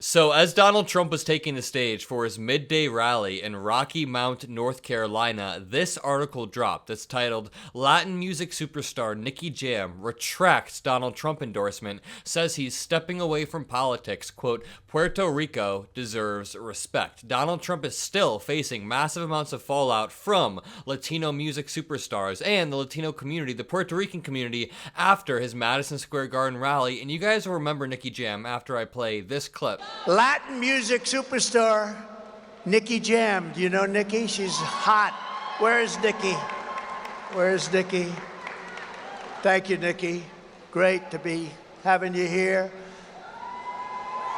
So, as Donald Trump was taking the stage for his midday rally in Rocky Mount, North Carolina, this article dropped that's titled, Latin music superstar Nicky Jam retracts Donald Trump endorsement, says he's stepping away from politics, quote, Puerto Rico deserves respect. Donald Trump is still facing massive amounts of fallout from Latino music superstars and the Latino community, the Puerto Rican community, after his Madison Square Garden rally, and you guys will remember Nicky Jam after I play this clip. Latin music superstar Nicky Jam. Do you know Nicky? She's hot. Where is Nicky? Where is Nicky? Thank you, Nicky. Great to be having you here.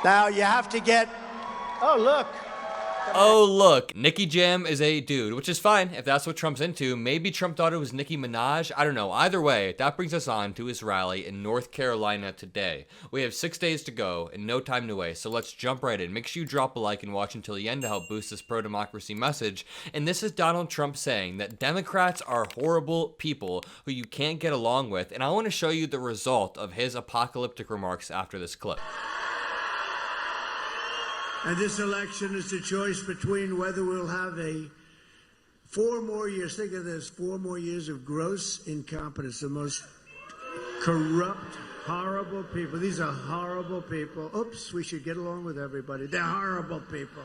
Now you have to get, oh, look. Oh, look, Nicky Jam is a dude, which is fine if that's what Trump's into. Maybe Trump thought it was Nicki Minaj. I don't know. Either way, that brings us on to his rally in North Carolina today. We have 6 days to go and no time to waste, so let's jump right in. Make sure you drop a like and watch until the end to help boost this pro-democracy message. And this is Donald Trump saying that Democrats are horrible people who you can't get along with. And I want to show you the result of his apocalyptic remarks after this clip. And this election is a choice between whether we'll have 4 more years, think of this, 4 more years of gross incompetence, the most corrupt, horrible people. These are horrible people. Oops, we should get along with everybody. They're horrible people.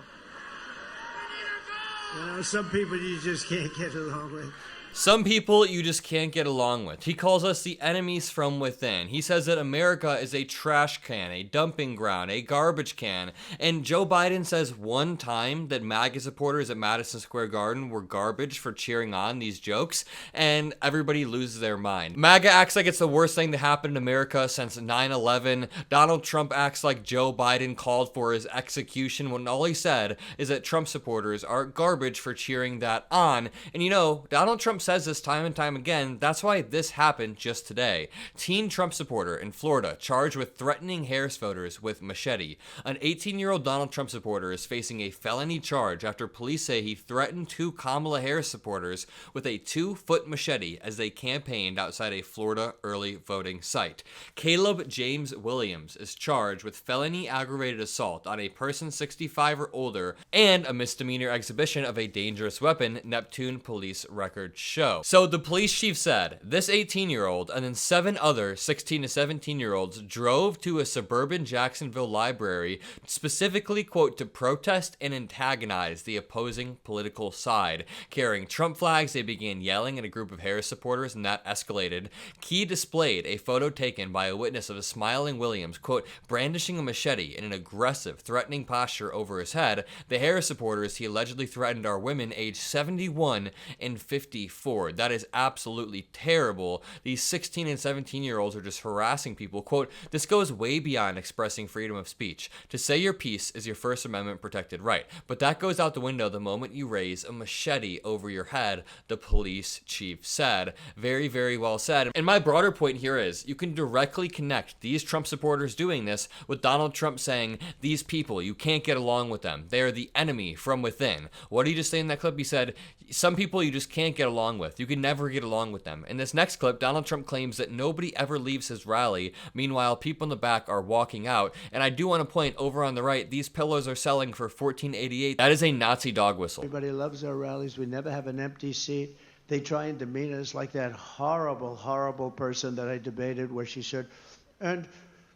You know, some people you just can't get along with. Some people you just can't get along with. He calls us the enemies from within. He says that America is a trash can, a dumping ground, a garbage can. And Joe Biden says one time that MAGA supporters at Madison Square Garden were garbage for cheering on these jokes, and everybody loses their mind. MAGA acts like it's the worst thing to happen in America since 9/11. Donald Trump acts like Joe Biden called for his execution when all he said is that Trump supporters are garbage for cheering that on. And you know, Donald Trump says this time and time again. That's why this happened just today. Teen Trump supporter in Florida charged with threatening Harris voters with machete. An 18-year-old Donald Trump supporter is facing a felony charge after police say he threatened 2 Kamala Harris supporters with a 2-foot machete as they campaigned outside a Florida early voting site. Caleb James Williams is charged with felony aggravated assault on a person 65 or older and a misdemeanor exhibition of a dangerous weapon, Neptune police records show. So the police chief said this 18-year-old and then 7 other 16 to 17-year-olds drove to a suburban Jacksonville library specifically, quote, to protest and antagonize the opposing political side. Carrying Trump flags, they began yelling at a group of Harris supporters, and that escalated. Key displayed a photo taken by a witness of a smiling Williams, quote, brandishing a machete in an aggressive, threatening posture over his head. The Harris supporters he allegedly threatened are women aged 71 and 54. That is absolutely terrible. These 16 and 17-year-olds are just harassing people. Quote, this goes way beyond expressing freedom of speech. To say your piece is your First Amendment protected right, but that goes out the window the moment you raise a machete over your head, the police chief said. Very, very well said. And my broader point here is you can directly connect these Trump supporters doing this with Donald Trump saying these people, you can't get along with them. They are the enemy from within. What did he just say in that clip? He said, some people you just can't get along with. You can never get along with them. In this next clip, Donald Trump claims that nobody ever leaves his rally. Meanwhile, people in the back are walking out. And I do want to point over on the right, these pillows are selling for $14.88. That is a Nazi dog whistle. Everybody loves our rallies. We never have an empty seat. They try and demean us like that horrible, horrible person that I debated where she said, and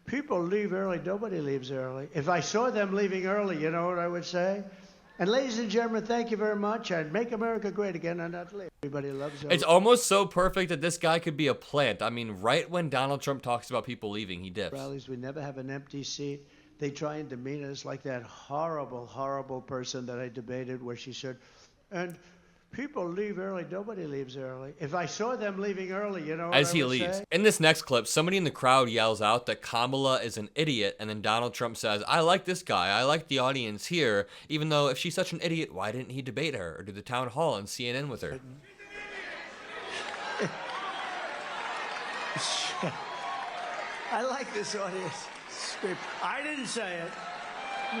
people leave early. Nobody leaves early. If I saw them leaving early, you know what I would say? And ladies and gentlemen, thank you very much. And make America great again and not leave. Everybody loves it. It's almost so perfect that this guy could be a plant. I mean, right when Donald Trump talks about people leaving, he dips. Rallies, we never have an empty seat. They try and demean us like that horrible, horrible person that I debated where she said, and people leave early. Nobody leaves early. If I saw them leaving early, you know what as I he would leaves. say? In this next clip, somebody in the crowd yells out that Kamala is an idiot, and then Donald Trump says, I like this guy. I like the audience here, even though if she's such an idiot, why didn't he debate her or do the town hall on CNN with her? I like this audience. Scream. I didn't say it.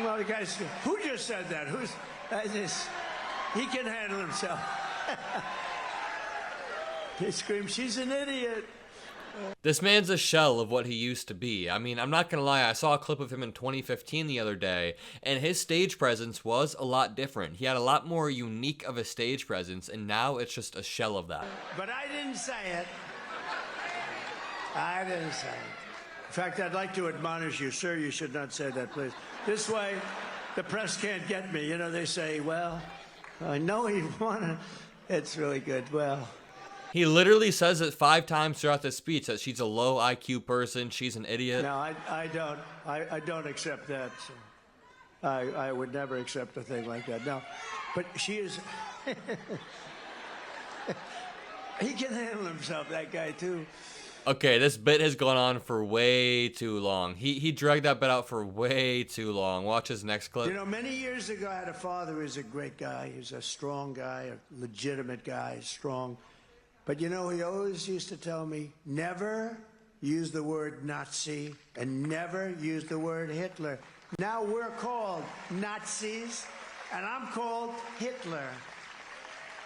Well, the guy said, who just said that? Who's this? He can handle himself. They scream, she's an idiot. This man's a shell of what he used to be. I mean, I'm not gonna lie, I saw a clip of him in 2015 the other day, and his stage presence was a lot different. He had a lot more unique of a stage presence, and now it's just a shell of that. But I didn't say it. I didn't say it. In fact, I'd like to admonish you, sir, you should not say that, please. This way, the press can't get me. You know, they say, well, I know he wanted. It's really good. Well, He literally says it 5 times throughout the speech that she's a low IQ person, she's an idiot. no, I don't accept that. So I would never accept a thing like that. No, but she is. He can handle himself, that guy, too. Okay, this bit has gone on for way too long. He dragged that bit out for way too long. Watch his next clip. You know, many years ago, I had a father who was a great guy. He was a strong guy, a legitimate guy, strong. But, you know, he always used to tell me, never use the word Nazi and never use the word Hitler. Now we're called Nazis, and I'm called Hitler.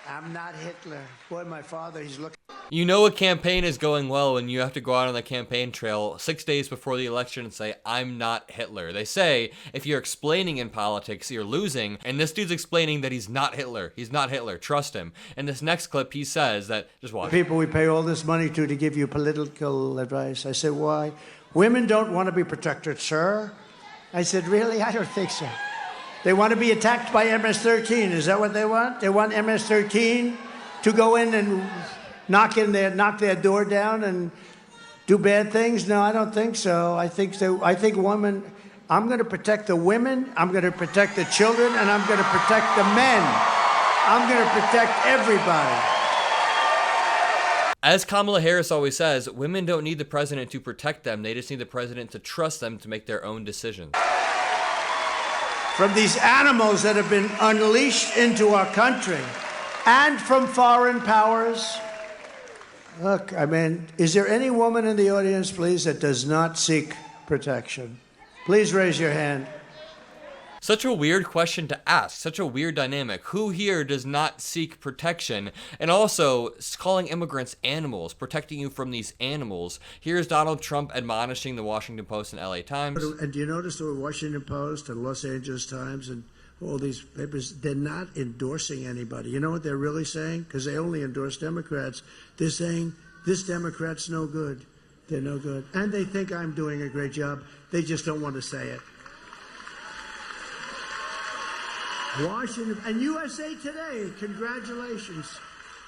I'm not Hitler. Boy, my father, he's looking. You know a campaign is going well when you have to go out on the campaign trail 6 days before the election and say, I'm not Hitler. They say if you're explaining in politics, you're losing, and this dude's explaining that he's not Hitler. He's not Hitler. Trust him. In this next clip, he says that, just watch. People we pay all this money to give you political advice. I said, why? Women don't want to be protected, sir. I said, really? I don't think so. They want to be attacked by MS-13. Is that what they want? They want MS-13 to go in and knock their door down and do bad things? No, I don't think so. I think women. I'm going to protect the women. I'm going to protect the children, and I'm going to protect the men. I'm going to protect everybody. As Kamala Harris always says, women don't need the president to protect them. They just need the president to trust them to make their own decisions. From these animals that have been unleashed into our country and from foreign powers. Look, I mean, is there any woman in the audience, please, that does not seek protection? Please raise your hand. Such a weird question to ask, such a weird dynamic. Who here does not seek protection? And also, calling immigrants animals, protecting you from these animals. Here's Donald Trump admonishing the Washington Post and LA Times. And do you notice the Washington Post and Los Angeles Times and all these papers, they're not endorsing anybody. You know what they're really saying? Because they only endorse Democrats. They're saying, this Democrat's no good. They're no good. And they think I'm doing a great job. They just don't want to say it. Washington and USA Today, congratulations.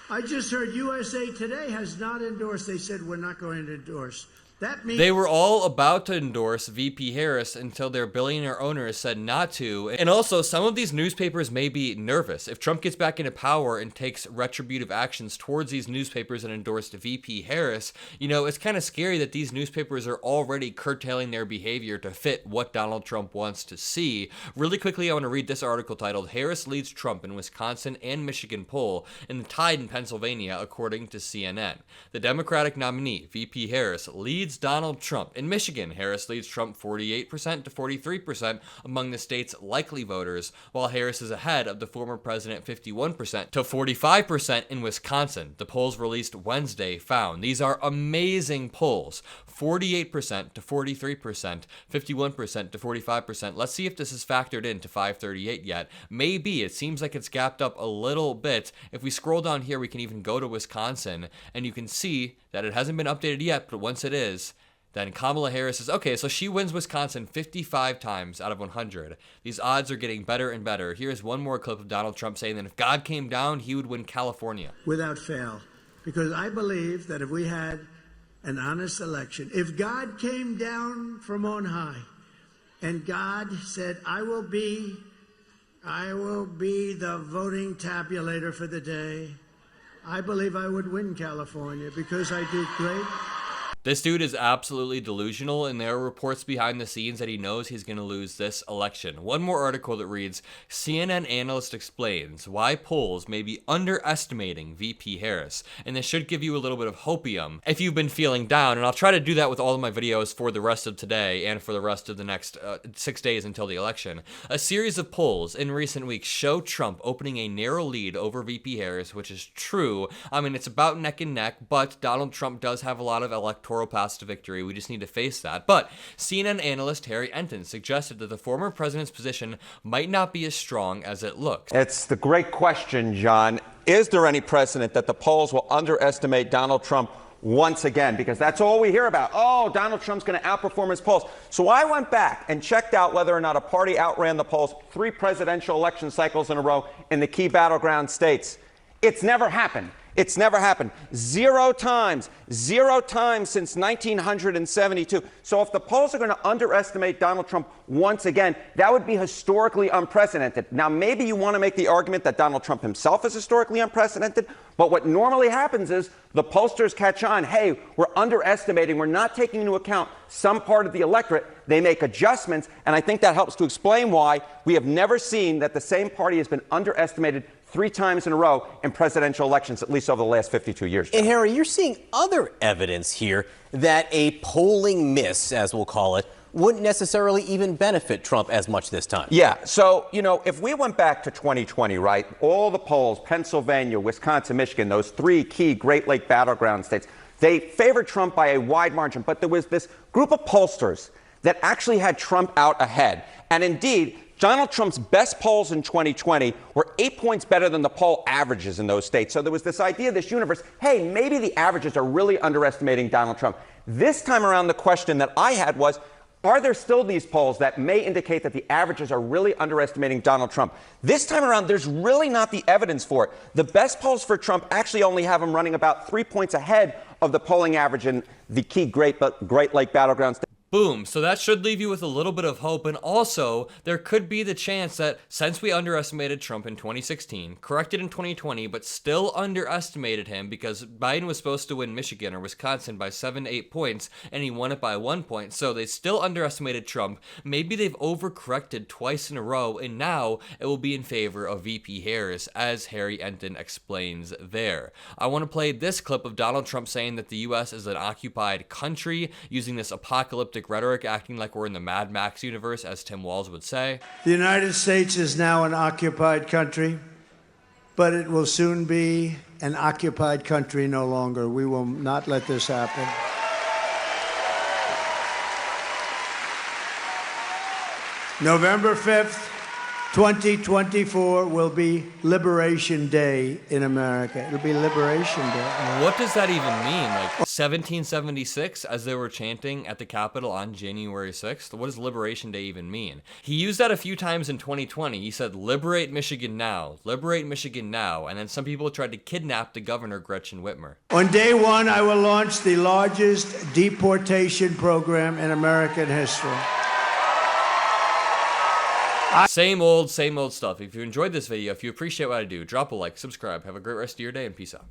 I just heard USA Today has not endorsed. They said we're not going to endorse. That means they were all about to endorse VP Harris until their billionaire owners said not to. And also, some of these newspapers may be nervous. If Trump gets back into power and takes retributive actions towards these newspapers and endorsed VP Harris, you know, it's kind of scary that these newspapers are already curtailing their behavior to fit what Donald Trump wants to see. Really quickly, I want to read this article titled, Harris Leads Trump in Wisconsin and Michigan Poll and the Tide in Pennsylvania, according to CNN. The Democratic nominee, VP Harris, leads Donald Trump. In Michigan, Harris leads Trump 48% to 43% among the state's likely voters, while Harris is ahead of the former president 51% to 45% in Wisconsin. The polls released Wednesday found these are amazing polls. 48% to 43%, 51% to 45%. Let's see if this is factored into 538 yet. Maybe. It seems like it's gapped up a little bit. If we scroll down here, we can even go to Wisconsin, and you can see that it hasn't been updated yet, but once it is, then Kamala Harris is, okay, so she wins Wisconsin 55 times out of 100. These odds are getting better and better. Here's one more clip of Donald Trump saying that if God came down, he would win California. Without fail. Because I believe that if we had an honest election, if God came down from on high and God said, I will be the voting tabulator for the day, I believe I would win California because I do great. This dude is absolutely delusional, and there are reports behind the scenes that he knows he's going to lose this election. One more article that reads, CNN analyst explains why polls may be underestimating VP Harris. And this should give you a little bit of hopium if you've been feeling down. And I'll try to do that with all of my videos for the rest of today and for the rest of the next 6 days until the election. A series of polls in recent weeks show Trump opening a narrow lead over VP Harris, which is true. I mean, it's about neck and neck, but Donald Trump does have a lot of electoral electoral path to victory. We just need to face that. But CNN analyst Harry Enton suggested that the former president's position might not be as strong as it looks. It's the great question, John. Is there any precedent that the polls will underestimate Donald Trump once again? Because that's all we hear about. Oh, Donald Trump's going to outperform his polls. So I went back and checked out whether or not a party outran the polls 3 presidential election cycles in a row in the key battleground states. It's never happened. It's never happened. 0 times since 1972. So if the polls are going to underestimate Donald Trump once again, that would be historically unprecedented. Now, maybe you want to make the argument that Donald Trump himself is historically unprecedented, but what normally happens is the pollsters catch on. Hey, we're underestimating. We're not taking into account some part of the electorate. They make adjustments, and I think that helps to explain why we have never seen that the same party has been underestimated 3 times in a row in presidential elections, at least over the last 52 years. And Harry, you're seeing other evidence here that a polling miss, as we'll call it, wouldn't necessarily even benefit Trump as much this time. Yeah. So, if we went back to 2020, right, all the polls, Pennsylvania, Wisconsin, Michigan, those 3 key Great Lake battleground states, they favored Trump by a wide margin. But there was this group of pollsters that actually had Trump out ahead. And indeed, Donald Trump's best polls in 2020 were 8 points better than the poll averages in those states. So there was this idea, this universe, hey, maybe the averages are really underestimating Donald Trump. This time around, the question that I had was, are there still these polls that may indicate that the averages are really underestimating Donald Trump? This time around, there's really not the evidence for it. The best polls for Trump actually only have him running about 3 points ahead of the polling average in the key Great Lake battleground states. Boom. So that should leave you with a little bit of hope. And also, there could be the chance that since we underestimated Trump in 2016, corrected in 2020, but still underestimated him because Biden was supposed to win Michigan or Wisconsin by 7 to 8 points, and he won it by 1 point. So they still underestimated Trump. Maybe they've overcorrected twice in a row, and now it will be in favor of VP Harris, as Harry Enton explains there. I want to play this clip of Donald Trump saying that the U.S. is an occupied country, using this apocalyptic rhetoric, acting like we're in the Mad Max universe, as Tim Walz would say. The United States is now an occupied country, but it will soon be an occupied country no longer. We will not let this happen. November 5th, 2024 will be Liberation Day in America. It'll be Liberation Day. What does that even mean? Like 1776, as they were chanting at the Capitol on January 6th? What does Liberation Day even mean? He used that a few times in 2020. He said, liberate Michigan now, liberate Michigan now. And then some people tried to kidnap the governor, Gretchen Whitmer. On day 1, I will launch the largest deportation program in American history. Same old stuff. If you enjoyed this video, if you appreciate what I do, drop a like, subscribe, have a great rest of your day, and peace out.